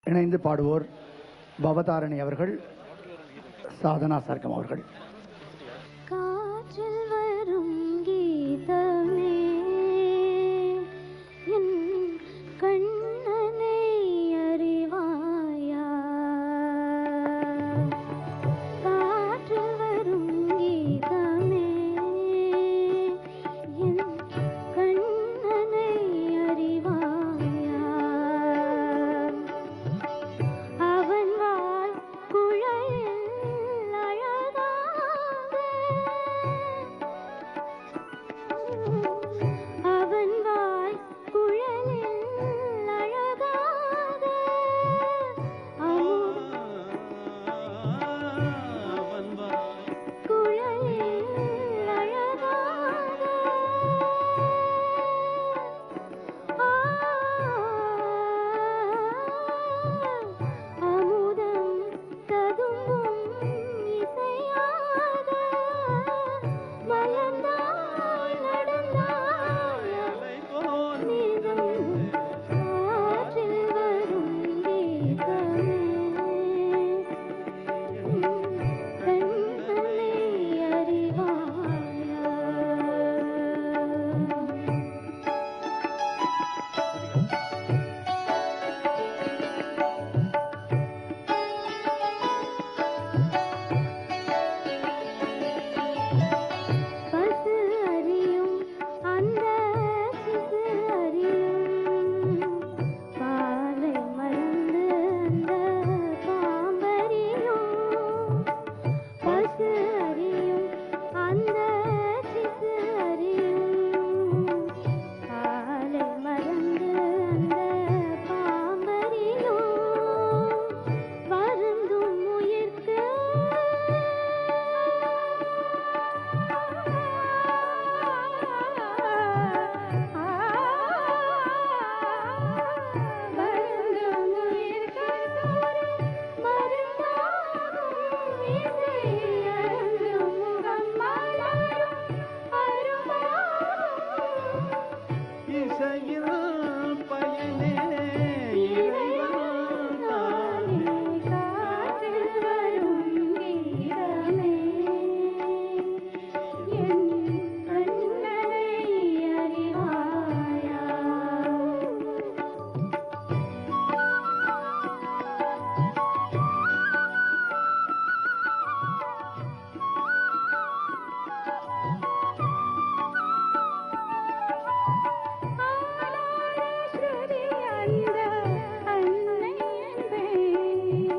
இணைந்து பாடுவோர் பவதாரணி அவர்கள், சாதனா சர்க்கம் அவர்கள். காற்றில் வரும் கீதமே என் கண்ணனை அறிவாயா, காற்றில் வரும் கீதமே என் கண்ணனை அறிவாயா, அவன் வாய் குழலில் அழகாக, அவன் வாய் குழலில் அழகாக, அவன் வாய் குழலில் அழகாக, அமுதம் ததும்பும் இசையாக, மலர்ந்தாள் நடந்தாள் நீதம், காற்றில் வரும் கீதமே கண்ணனை அறிவாயா. பசு அறியும் அந்த சிசு அறியும், பாலை மறந்து அந்த பாம்பறியும், பசு அறியும் அந்த சிசு அறியும், பாலை மறந்து அந்த பாம்பறியும், வருந்தும் உயிர்க்கு வருந்தும் உயிர்க்கு மருந்தாகும் இசை, அருந்தும் முகம் மலரும் அரும்பாகும் இசையில் பயனே இறைவன் தானே. காற்றில் வரும் கீதமே என் கண்ணனை அறிவாயா. ஸ்ருதி அந்த அன்னை என்பேன்,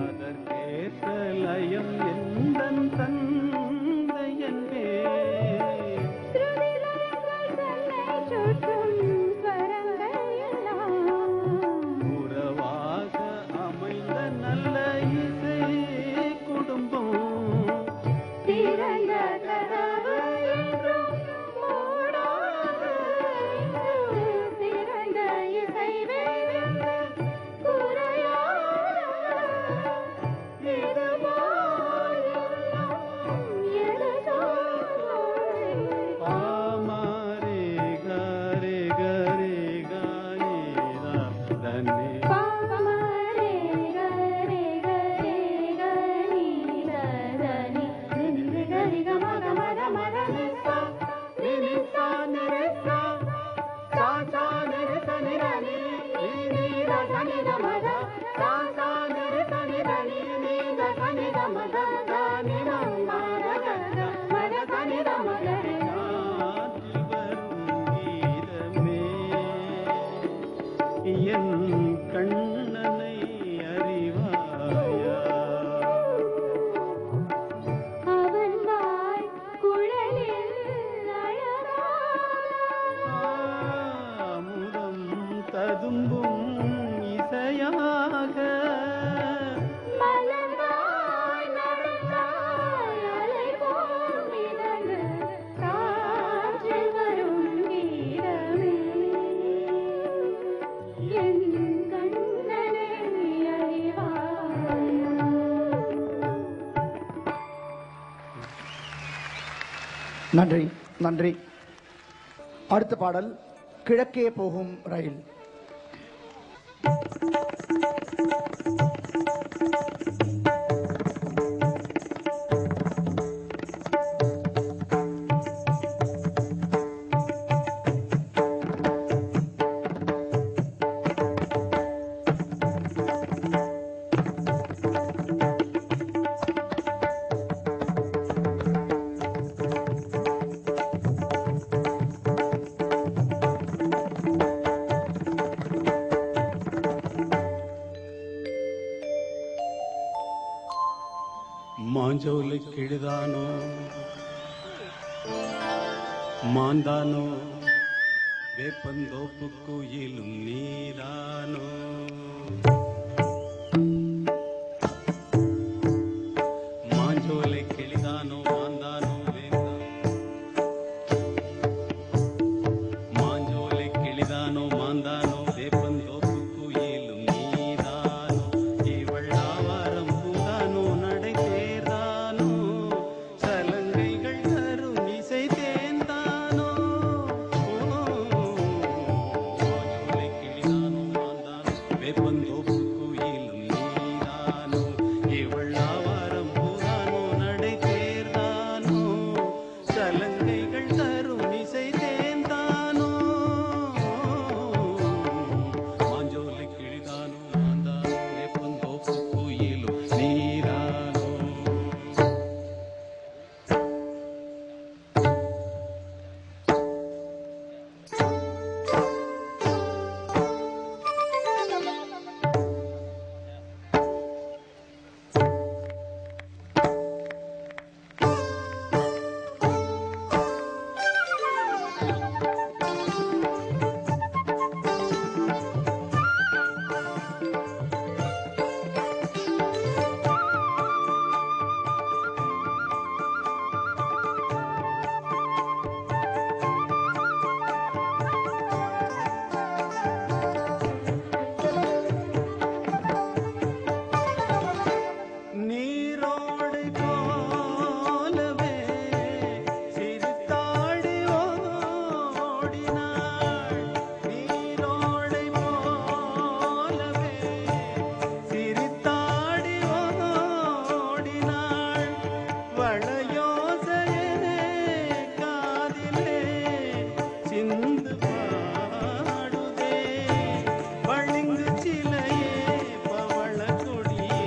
அதற்கேற்ற லயம் எந்தன் தந்தை என்பேன். ஸ்ருதிலயங்கள் தன்னை சுற்றும் ஸ்வரங்கள் எல்லாம், உறவாக அமைந்த நல்ல இசை குடும்பம். திறந்த கதவு என்றும் மூடாது, திறந்த இசை வேறு குறையாது, இதுபோல் எது சொல்லே பாமாரே கரே கரே கானேதா தன்னே. பாமரே கரே கரே கனீத தனி நின்று கரி கம கம கம நிசா நினிசா நிரிசா சாசா நிரிச நிரணி நீத சனி நமத சாசா நிரிச நிரணி நீத சனி நமத தானி மம்மத மத சனி நமத. காற்றில் வரும் கீதமே என் கண்ணனை அறிவாயா. அவன் வாய் குழலில் அழகாக, அமுதம் ததும்பும் இசையாக, மலர்ந்தாய் நடந்தாய் அலை போல் மிதந்து, காற்றில் வரும் கீதமே என் கண்ணனை அறிவாயா. நன்றி, நன்றி. அடுத்த பாடல் கிழக்கே போகும் ரயில். மாஞ்சோலை கிழிதானோ மாந்தானோ வேப்பந்தோப்பு குயிலும் நீதானோ மாஞ்சோலை கிழிதானோ மாந்தானோ மாஞ்சோலை கிழிதானோ மாந்தானோ வேப்பந்தோப்பு குயிலும் நீதானோ இவள்ளாவாரம் பூதானோ நடை தேர்தானோ சலங்கைகள் தரும் இசை தேர்ந்தானோ மாஞ்சோலை கிழிதானோ மாந்தானோ வேப்பந்தோப்பு குயிலும் நீதானோ இவள்ளாவாரம் பூதானோ நடை தேர்தானோ சலங்கைகள் தரும் இசை தேர்ந்தானோ மாஞ்சோலை கிழிதானோ மாந்தானோ வேப்பந்தோப்பு குயிலும் நீதானோ நீரோடை போலவே சிரித்தாடி ஓடினாள் நீரோடை போலவே சிரித்தாடி ஓடினாள் வளையோசையே காதிலே சிந்து பாடுதே வழிங்கு சிலையே பவள கொடியே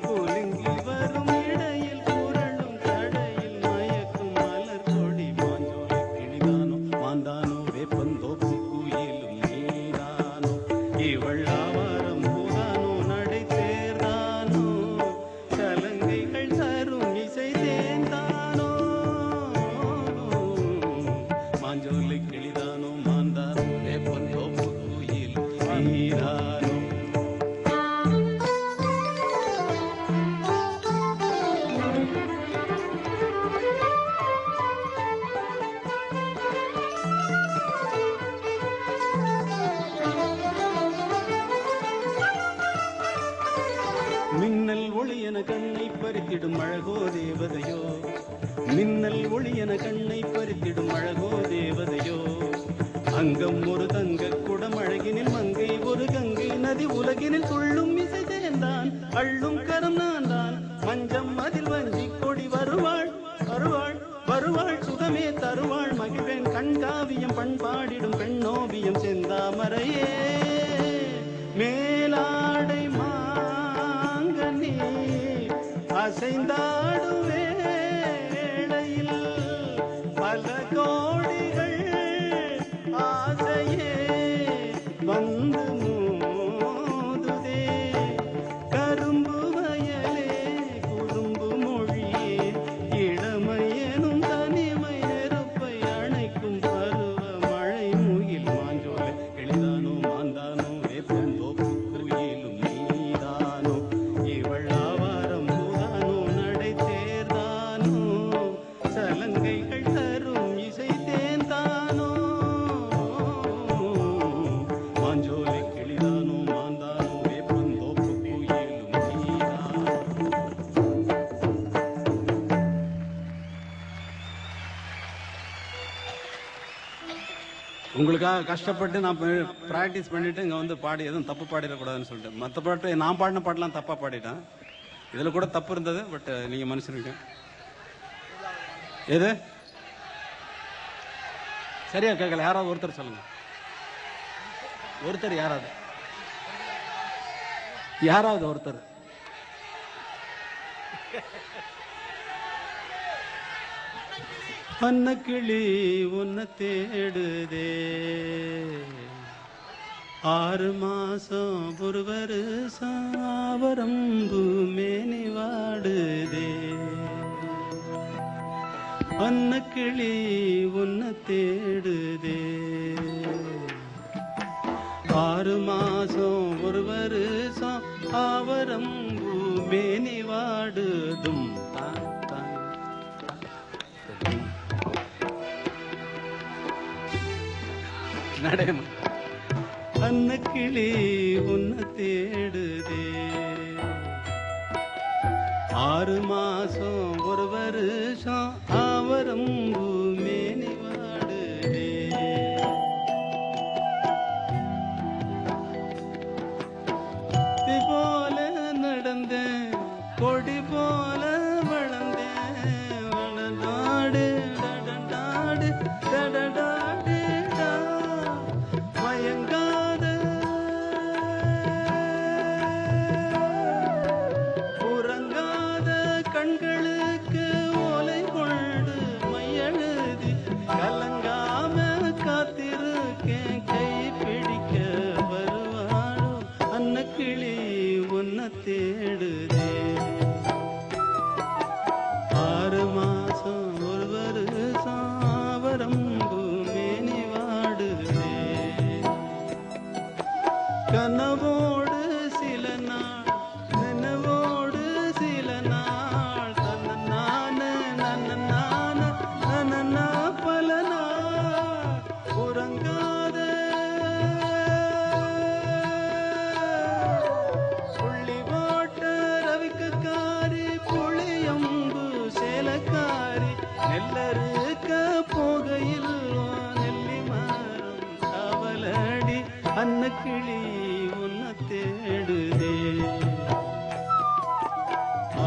குலுங்கி வரும் இடையில் புரளும் தடையில் மயக்கும் மலர் கொடி மாஞ்சோலை கிழிதானோ மாந்தானோ வேப்பந்தோப்பு குயிலும் நீதானோ இவள்ளாவாரம் பூதானோ நடை தேர்தானோ சலங்கைகள் தரும் இசை தேர்ந்தானோ மாஞ்சோலை கிழிதானோ மாந்தானோ வேப்பந்தோப்பு குயிலும் நீதானோ மின்னல் ஒளி என கண்ணை பறித்திடும் அழகோ தேவதையோ மின்னல் ஒளி என கண்ணை பறித்திடும் அழகோ தேவதையோ அங்கம் ஒரு தங்க குடம் அழகினில் மங்கை ஒரு கங்கை நதி உலகினில் துள்ளும் இசை தேர்ந்தான் அள்ளும் கரம் நான் தான் மஞ்சம் அதில் வஞ்சி கொடி வருவாள் வருவாள் வருவாள் சுகமே தருவாள் மகிழ்வேன் கண்காவியம் பண்பாடிடும் பெண்ணோவியம் செந்தாமரையே மேலாடை மாங்கனி அசைந்தாடும் வேளையில் பல கோடிகள் ஆசையே வந்து மோதுதே கரும்பு வயலே குறும்பு மொழியே இளமையெனும் தனிமை நெருப்பை அணைக்கும் பருவ மழை முகில் மாஞ்சோலை கிழிதானோ மாந்தானோ வேப்பந்தோப்பு குயிலும் நீதானோ இவள்ளாவாரம் பூதானோ நடை தேர்தானோ சலங்கைகள் தரும் இசை தேர்ந்தானோ மாஞ்சோலை கிழிதானோ மாந்தானோ வேப்பந்தோப்பு குயிலும் நீதானோ உங்களுக்காக கஷ்டப்பட்டு நான் ப்ராக்டிஸ் பண்ணிட்டு இங்கே வந்து பாடி எதுவும் தப்பு பாடிடக்கூடாதுன்னு சொல்லிட்டு மற்ற பாட்டு நான் பாடின பாட்டெலாம் தப்பாக பாடிட்டேன் இதில் கூட தப்பு இருந்தது பட் நீங்கள் மனுஷனுக்கு எது சரியா கேட்கல யாராவது ஒருத்தர் சொல்லுங்க ஒருத்தர் யாராவது ஒருத்தர் அன்னக்கிளி உன்னை தேடுதே 6 மாசம் ஒரு வருஷம் வரம்பு மேனி வாடுதே அன்னக்கிளி உன்னை தேடுதே 6 மாசம் ஒரு வருஷம் ஆவரம் மேனி வாடுதும் நடேமா அன்னக்கிளி உன்னை தேடுதே 6 மாசம் ஒரு வருஷம் ஆவரம் மேனி வாடுதே போல நடந்தேன் கொடி போல வளர்ந்தேன் வளர்ந்தாடு டடடாடு டடடாடு மயங்காத உறங்காத கண்களுக்கு ஓலை கொண்டு மையெழுதி கலங்காம காத்திருக்கேன் கை பிடிக்க வருவாளோ அன்னக்கிளி உன்னை தேடுதே 6 மாசம் ஒரு வருஷம் ஆவரம் மேனி வாடுதே கனவோடு சில நாள் நினைவோடு சில நாள் தன்னான நன்னா பல நாள் உறங்காத புள்ளி போட்ட ரவிக்காரி புளியம்பு சேலக்காரி நெல்லறுக்க போகையில் நெல்லி மரம் காவலடி அன்னக்கிளி உன்னை தேடுதே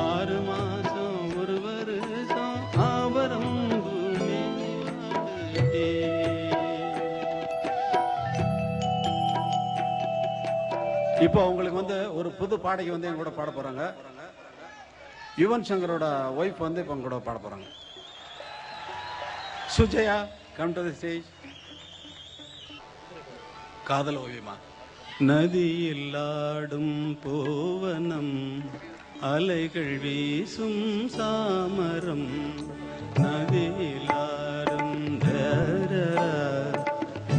6 மாசம் ஒரு வருஷம் ஆவரம் மேனி வாடுதே இப்போ உங்களுக்கு வந்து ஒரு புது பாடகி வந்து எங்க கூட பாட போறாங்க. யுவன் சங்கரோட ஒய்ஃப் வந்து இப்போ எங்க கூட பாட போறாங்க. சுஜயா, கம் டு தி ஸ்டேஜ். காதல் ஓவியமா. நதியில் ஆடும் பூவனம் அலைகள் வீசும் சாமரம் நதியில் ஆடும் தரரா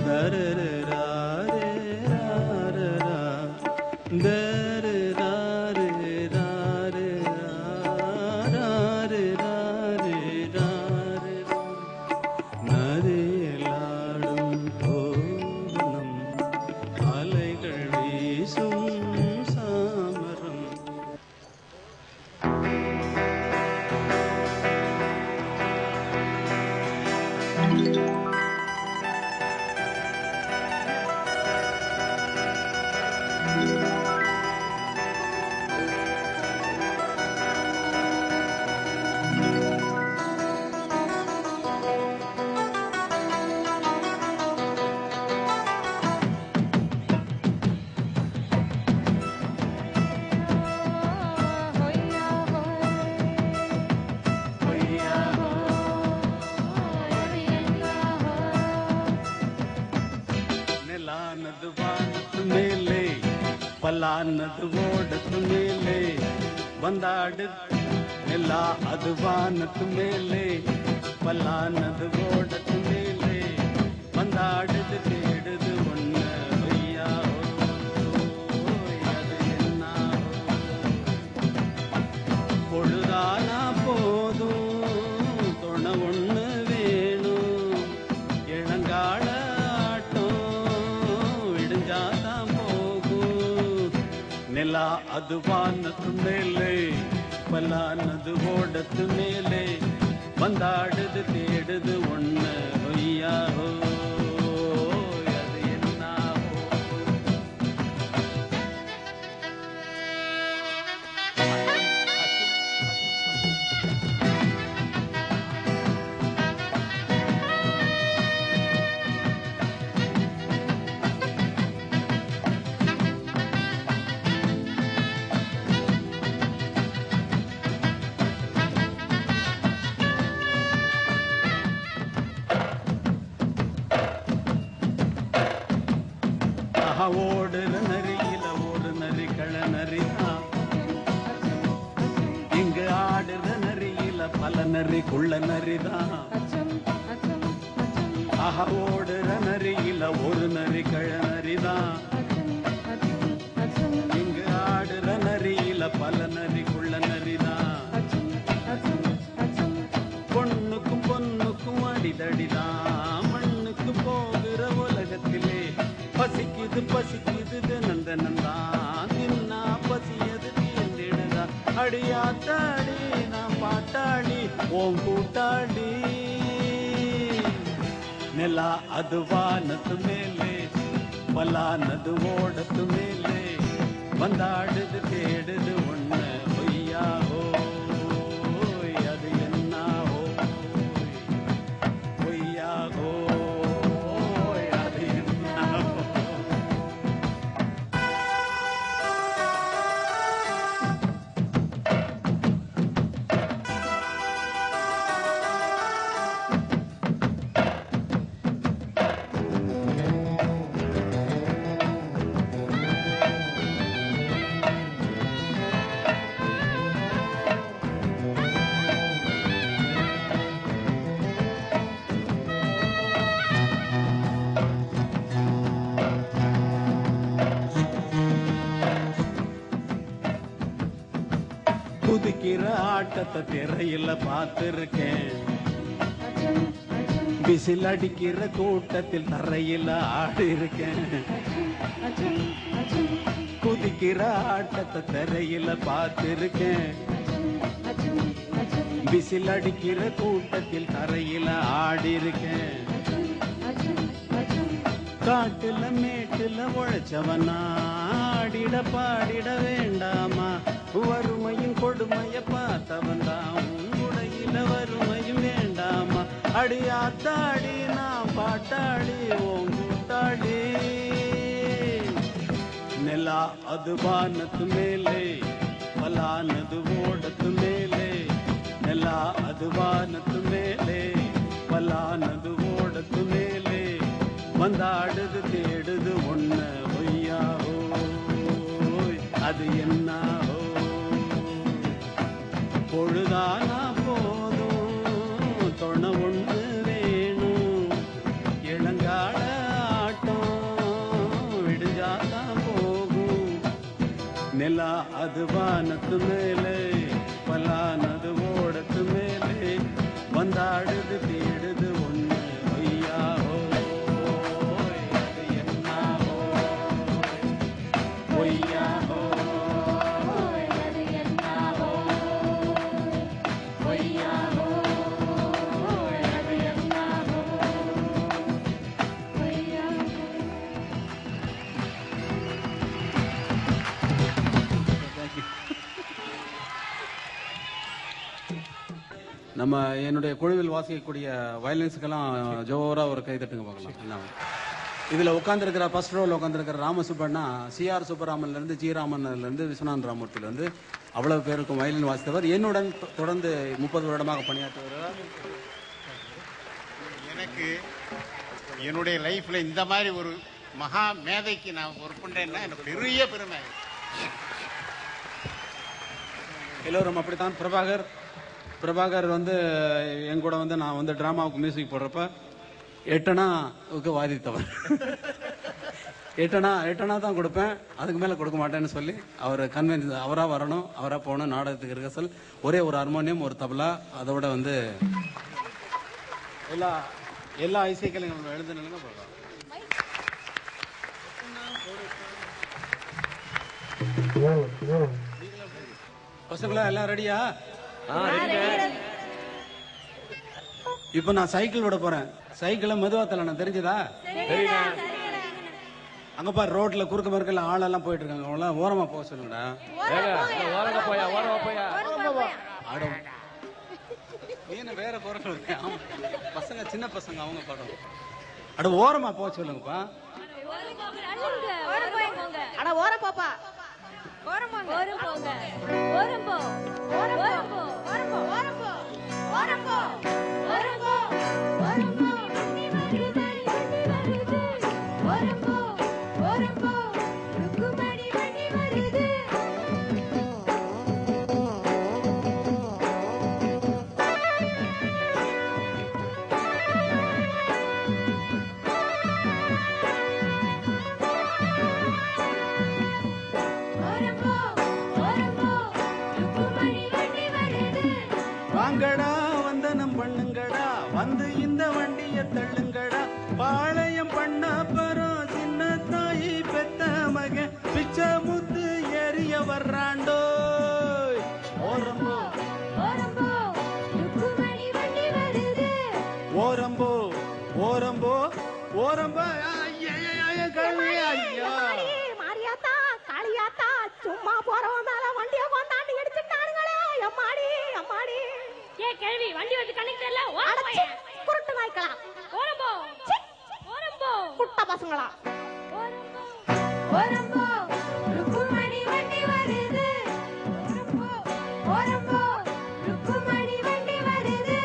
தரரராரே ராரரா தரராரே ராரே ராரே ராரே ராரே நதியில் ஆடும் பூவனம் அலைகள் வீசும் சாமரம். நிலானது வானத்து மேலே பலானது ஓடத்து மேலே வந்தாடு நிலா அது வானத்து மேலே பலானது ஓடத்து மேலே வந்தாடுது தேடுது ஒண்ணு ஐயா அது என்ன பொழுதானா போதும் துணை ஒண்ணு வேணும் இளங்கால நிலா அது வானத்து மேலே பலானது ஓடத்து மேலே வந்தாடுது தேடுது ஒண்ணு ஒய்யாஹோ அது என்னாஹோ. நரி குள்ள நரிதான். அச்சம் அச்சம் அச்சம் ஆஹா ஓடுற நரியில ஒரு நரி கழ நரிதான். அச்சம் அச்சம் அச்சம் இங்கு ஆடுற நரியில பல நரி குள்ள நரிதான். அச்சம் அச்சம் அச்சம் பொண்ணுக்கும் பொண்ணுக்கும் அடிதடிதான். மண்ணுக்கு போகிற உலகத்திலே பசிக்குது பசிக்குது தினந்தனந்தான். தின்னா பசியது தீர்ந்திடுதா. அடியாத்தாடி நான் பாட்டாளி ஓம் கூட்டாளி. நிலா அது வானத்து மேலே பலானது ஓடத்து மேலே வந்தாடுது தேடுது ஒண்ணு பொய்யாகோ அது என்னாகோ பொய்யாகோ அது என்னாகோ. குதிக்கிற ஆட்டத்தை திரையில பார்த்திருக்கேன். அச்சம் அச்சம் விசில் அடிக்கிற கூட்டத்தில் தரையில ஆடி இருக்கேன். அச்சம் அச்சம் குதிக்கிற ஆட்டத்தை திரையில பார்த்திருக்கேன். அச்சம் அச்சம் விசில் அடிக்கிற கூட்டத்தில் தரையில ஆடி இருக்கேன். அச்சம் அச்சம் காட்டுல மேட்டுல உழைச்சவனா ஆடிட பாடிட வேண்டாமா. வறுமையும் கொடுமைய பார்த்தவன் தான் உடையில வறுமையும் வேண்டாமா. அடியாத்தாடி நான் பாட்டாளி ஓம் கூட்டாளி. நிலா அது வானத்து மேலே பலானது ஓடத்து மேலே. நிலா அது வானத்து மேலே பலானது ஓடத்து மேலே வந்தாடுது தேடுது ஒண்ணு ஒய்யாஹோ அது என்னாஹோ. பொழுதானா போதும் தொண ஒண்ணு வேணும். இளங்கால ஆட்டம் விடுஞ்சாதான் போகும். நிலா அது வானத்து மேலே பலானது ஓடத்து மேலே வந்தாடுது தேடுது ஒண்ணு ஒய்யாஹோ அது என்னாஹோ ஒய்யாஹோ அது என்னாகோ பொய்யாகோ அது என்னாகோ பொய்யாகோ. நம்ம என்னுடைய குழுவில் வாசிக்கக்கூடிய வயலின்ஸுக்கெல்லாம் ஜோரா ஒரு கை தட்டுங்க பார்க்கலாம். என்ன இதுல உட்காந்துருக்கிற ஃபர்ஸ்ட் ரோல உட்காந்துருக்கிற ராமசுப்பண்ணா சிஆர் சுப்பராமன்ல இருந்து ஜி ராமன்ல இருந்து விஸ்வநாத் ராமூர்த்தில இருந்து அவ்வளவு பேருக்கும் வயலின் வாசித்தவர். என்னுடன் தொடர்ந்து 30 வருடமாக பணியாற்றுவார். எனக்கு என்னுடைய லைஃப்ல இந்த மாதிரி ஒரு மகா மேதைக்கு நான் ஒர்க் பண்றேன்னா எனக்கு பெரிய பெருமை. எல்லோரும் அப்படித்தான். பிரபாகர் வந்து என் கூட வந்து நான் வந்து டிராமாவுக்கு மியூசிக் போடுறப்ப எட்டனாவுக்கு வாதித்தவர். எட்டனா தான் கொடுப்பேன், அதுக்கு மேல கொடுக்க மாட்டேன்னு சொல்லி அவர் கன்வின்ஸ், அவரா வரணும், அவரா போகணும். நாடகத்துக்கு ரிஹர்சல் ஒரே ஒரு ஹார்மோனியம் ஒரு தபலா, அதோட வந்து எல்லா இசைக்கலையும் நம்ம எழுதுனாங்க. பசங்களா எல்லாம் ரெடியா? இப்ப நான் சைக்கிள் விட போறேன். சைக்கிள மெதுவா தள்ளணும், தெரிஞ்சதா? அங்க பாரு, ரோட்ல குறுக்க மறுக்கல ஆளெல்லாம் போயிட்டு இருக்காங்க. அவங்கள ஓரமா போக சொல்லுங்கடா. என்ன வேற குரல் பசங்க, சின்ன பசங்க, அவங்க பாடம். அட ஓரமா போக சொல்லுங்கப்பா. அட ஓரம் போப்பா. ஓரம் போங்க. ஓரம் போங்க. ஓரம் போ. ஓரம் போ. ஓரம் போ. ஓரம் போ. ஓரம் போ. ஓரம் போ. ஓரம் போ. ஓரம் போ. ஓரம் போ. ருக்குமணி வண்டி வருது. கேள்வி வண்டி வந்து கண்ணுக்கு தெரியல ஓரம் போய் குருட்டு நாய்க்கலாம் ஓரம் போ ஓரம் போ குட்ட பசங்களா ஓரம் போ ஓரம் போ ருக்குமணி வண்டி வருது ஓரம் போ ருக்குமணி வண்டி வருது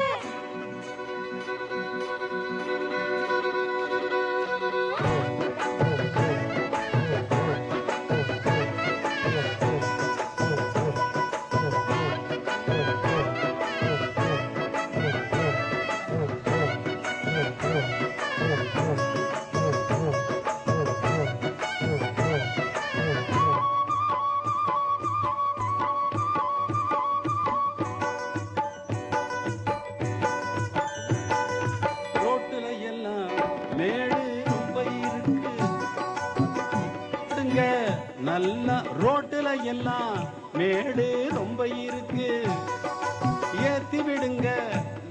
ரோட்டுல எல்லாம் மேடு ரொம்ப இருக்கு நல்லா ரோட்டுல எல்லாம் மேடு ரொம்ப இருக்கு ஏத்தி விடுங்க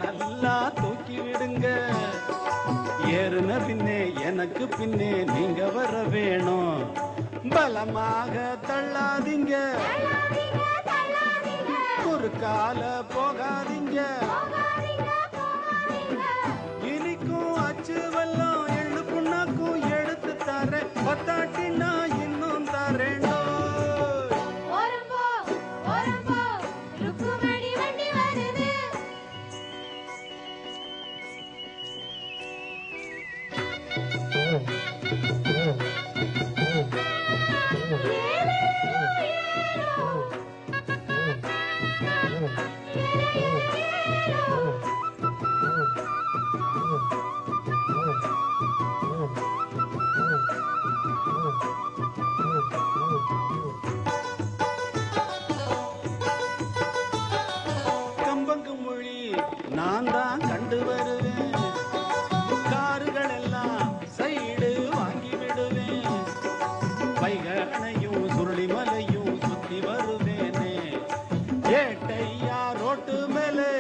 நல்லா தூக்கி விடுங்க ஏறுன பின்னே எனக்கு பின்னே நீங்க வர வேணும் பலமாக தள்ளாதீங்க குறுக்கால போகாதீங்க இனிக்கும் அச்சு வெல்லம் எள்ளு புண்ணாக்கும் எடுத்து தரேன் பத்தாட்டி நான் இன்னும் தரேன் ஓரம் போ ருக்குமணி வண்டி வருது கம்பங்கு மொழி நான் தான் கண்டு வருவேன் காருகள் எல்லாம் சைடு வாங்கி விடுவேன் வைகணையும் சுருளிமலையும் சுத்தி வருவேனே ஏட்டையா ரோட்டு மேலே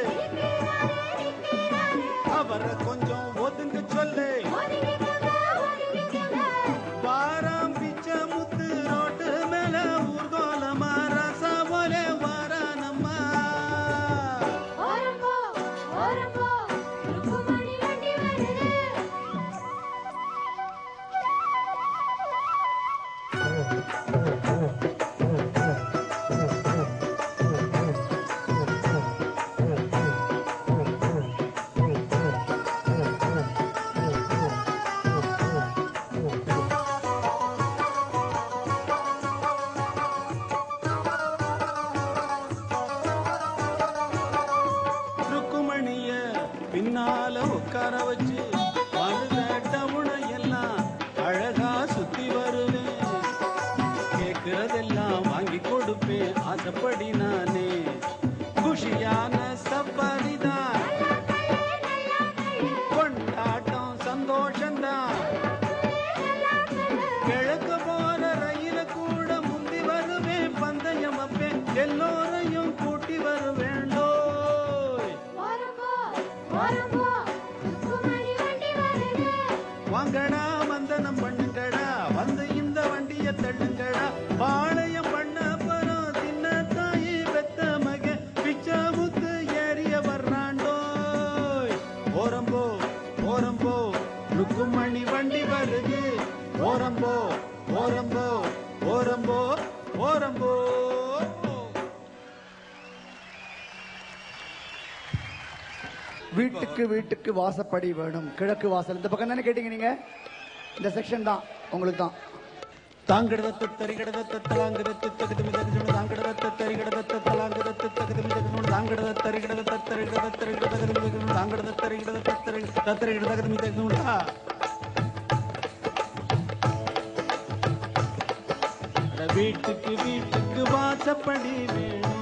அவரை கொஞ்சம் ஒதுங்க சொல்லு வாராம் பிச்சை முத்து ரோட்டு மேல ஊர்கோலமா ரசா போலே வாரானம்மா ஓரம் போ ருக்குமணி வண்டி வருது ருக்குமணிய பின்னால உட்கார வச்சு மருதட்டவுனை எல்லாம் அழகா சுத்தி வருவேன் கேட்கிறதெல்லாம் வாங்கி கொடுப்பேன் ஆசைப்படி நானே குஷியான சப்பாரிதான் கொண்டாட்டம் சந்தோஷந்தான் கிழக்கு போற ரயில கூட முந்தி வருவேன் பந்தயம் வைப்பேன் எல்லோரையும் கூட்டி வருவேண்டோ ஓரம் போ ருக்குமணி வண்டி வருது வாங்கடா வந்தனம் பண்ணுங்கடா வந்து இந்த வண்டிய தள்ளுங்கடா பாளையம் பண்ண பரம் சின்ன தாயி பெத்த மக பிச்சை முத்து ஏறிய வர்றாண்டோ ஓரம்போ ருக்குமணி வண்டி வருது ஓரம்போ வீட்டுக்கு வீட்டுக்கு வாசப்படி வேணும் கிழக்கு வாசல் இந்த பக்கம் தானே கேட்டீங்க நீங்க இந்த செக்ஷன் தான் உங்களுக்கு தான் தாங்கடதத்த தரிகடதத்த தலாங்கடத்த தகதமிதகன தாங்கடதத்த தரிகடதத்த தலாங்கடத்த தகதமிதகன தாங்கடதத்த தரிகடதத்த தரிகடதத்த தகதமிதகன தாங்கடதத்த தரிகடதத்த தரிகடதத்த தகதமிதகன வீட்டுக்கு வீட்டுக்கு வாசப்படி வேணும்